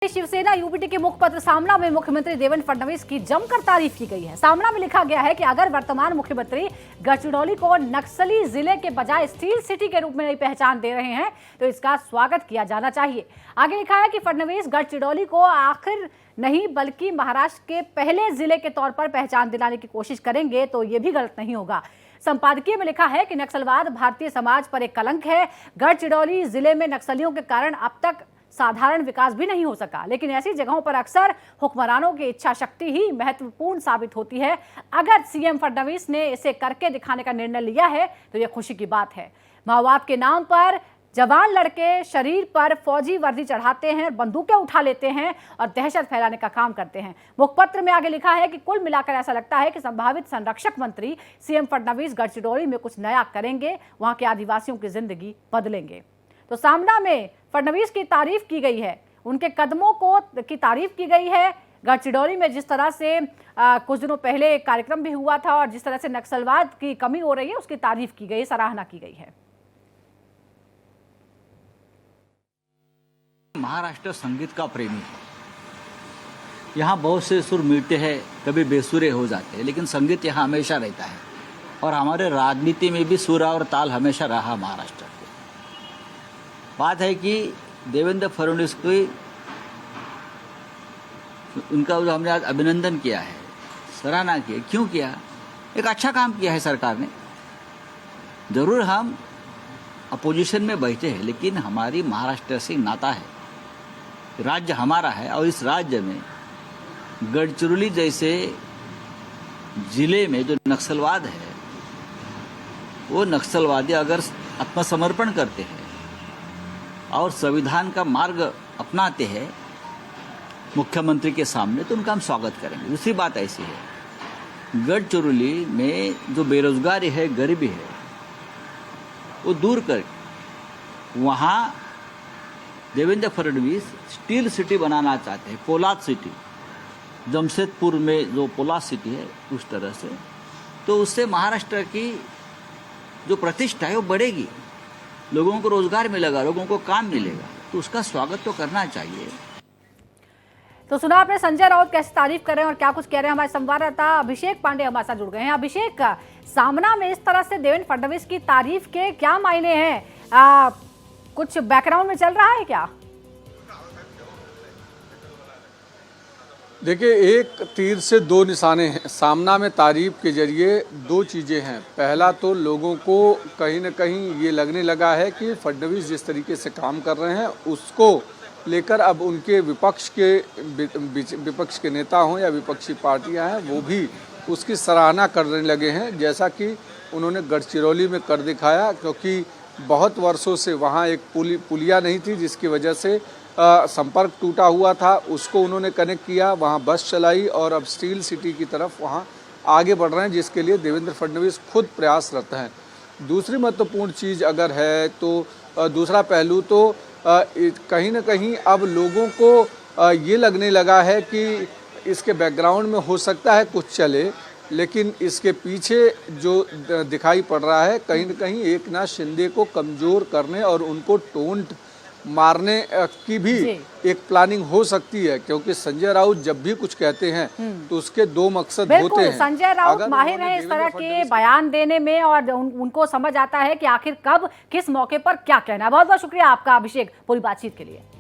Shiv Sena UPT के मुखपत्र सामना में मुख्यमंत्री देवेंद्र फडणवीस की जमकर तारीफ की गई है। सामना में लिखा गया है कि अगर वर्तमान मुख्यमंत्री गढ़चिरौली को नक्सली जिले के बजाय स्टील सिटी के रूप में नई पहचान दे रहे हैं तो इसका स्वागत किया जाना चाहिए। आगे लिखा है कि फडणवीस गढ़चिरौली को आखिर नहीं बल्कि महाराष्ट्र के पहले जिले के तौर पर पहचान दिलाने की कोशिश करेंगे तो ये भी गलत नहीं होगा। संपादकीय में लिखा है कि नक्सलवाद भारतीय समाज पर एक कलंक है। गढ़चिरौली जिले में नक्सलियों के कारण अब तक साधारण विकास भी नहीं हो सका, लेकिन ऐसी जगहों पर अक्सर हुक्मरानों की इच्छा शक्ति ही महत्वपूर्ण साबित होती है। अगर सीएम फडणवीस ने इसे करके दिखाने का निर्णय लिया है तो यह खुशी की बात है। माओवाद के नाम पर जवान लड़के शरीर पर फौजी वर्दी चढ़ाते हैं, बंदूकें उठा लेते हैं और दहशत फैलाने का काम करते हैं। मुखपत्र में आगे लिखा है कि कुल मिलाकर ऐसा लगता है कि संभावित संरक्षक मंत्री सीएम फडणवीस गढ़चिरौली में कुछ नया करेंगे, वहां के आदिवासियों की जिंदगी बदलेंगे। तो सामना में फडणवीस की तारीफ की गई है, उनके कदमों की तारीफ की गई है। गढ़चिरौली में जिस तरह से कुछ दिनों पहले एक कार्यक्रम भी हुआ था और जिस तरह से नक्सलवाद की कमी हो रही है उसकी तारीफ की गई, सराहना की गई है। महाराष्ट्र संगीत का प्रेमी है। यहाँ बहुत से सुर मिलते हैं, कभी बेसुरे हो जाते हैं, लेकिन संगीत यहाँ हमेशा रहता है और हमारे राजनीति में भी सुर और ताल हमेशा रहा महाराष्ट्र। बात है कि देवेंद्र फडणवीस को उनका जो हमने आज अभिनंदन किया है, सराहना की है। क्यों किया? एक अच्छा काम किया है सरकार ने। जरूर हम अपोजिशन में बैठे हैं, लेकिन हमारी महाराष्ट्र से नाता है, राज्य हमारा है और इस राज्य में गढ़चिरौली जैसे जिले में जो नक्सलवाद है, वो नक्सलवादी अगर आत्मसमर्पण करते हैं और संविधान का मार्ग अपनाते हैं मुख्यमंत्री के सामने, तो उनका हम स्वागत करेंगे। दूसरी बात ऐसी है, गढ़चिरौली में जो बेरोजगारी है, गरीबी है, वो दूर कर वहाँ देवेंद्र फडणवीस स्टील सिटी बनाना चाहते हैं, पोलाद सिटी। जमशेदपुर में जो पोलाद सिटी है उस तरह से, तो उससे महाराष्ट्र की जो प्रतिष्ठा है वो बढ़ेगी, लोगों को रोजगार मिलेगा, लोगों को काम मिलेगा, तो उसका स्वागत तो करना चाहिए। तो सुना आपने संजय राउत कैसे तारीफ कर रहे हैं और क्या कुछ कह रहे हैं। हमारे संवाददाता अभिषेक पांडे हमारे साथ जुड़ गए हैं। अभिषेक, सामना में इस तरह से देवेंद्र फडणवीस की तारीफ के क्या मायने हैं? कुछ बैकग्राउंड में चल रहा है क्या? देखिए, एक तीर से दो निशाने हैं। सामना में तारीफ के जरिए दो चीज़ें हैं। पहला तो लोगों को कहीं न कहीं ये लगने लगा है कि फडणवीस जिस तरीके से काम कर रहे हैं उसको लेकर अब उनके विपक्ष के नेता हों या विपक्षी पार्टियां हैं, वो भी उसकी सराहना करने लगे हैं, जैसा कि उन्होंने गढ़चिरौली में कर दिखाया। क्योंकि बहुत वर्षों से वहाँ एक पुलिया नहीं थी, जिसकी वजह से संपर्क टूटा हुआ था, उसको उन्होंने कनेक्ट किया, वहाँ बस चलाई और अब स्टील सिटी की तरफ वहाँ आगे बढ़ रहे हैं, जिसके लिए देवेंद्र फडणवीस खुद प्रयासरत हैं। दूसरी महत्वपूर्ण चीज़ अगर है तो दूसरा पहलू तो कहीं न कहीं अब लोगों को ये लगने लगा है कि इसके बैकग्राउंड में हो सकता है कुछ चले, लेकिन इसके पीछे जो दिखाई पड़ रहा है कहीं न कहीं एकनाथ शिंदे को कमज़ोर करने और उनको टोंट मारने की भी एक प्लानिंग हो सकती है। क्योंकि संजय राउत जब भी कुछ कहते हैं तो उसके दो मकसद होते हैं। संजय राउत माहिर हैं इस तरह के बयान देने में और उनको समझ आता है कि आखिर कब किस मौके पर क्या कहना है। बहुत बहुत शुक्रिया आपका अभिषेक पूरी बातचीत के लिए।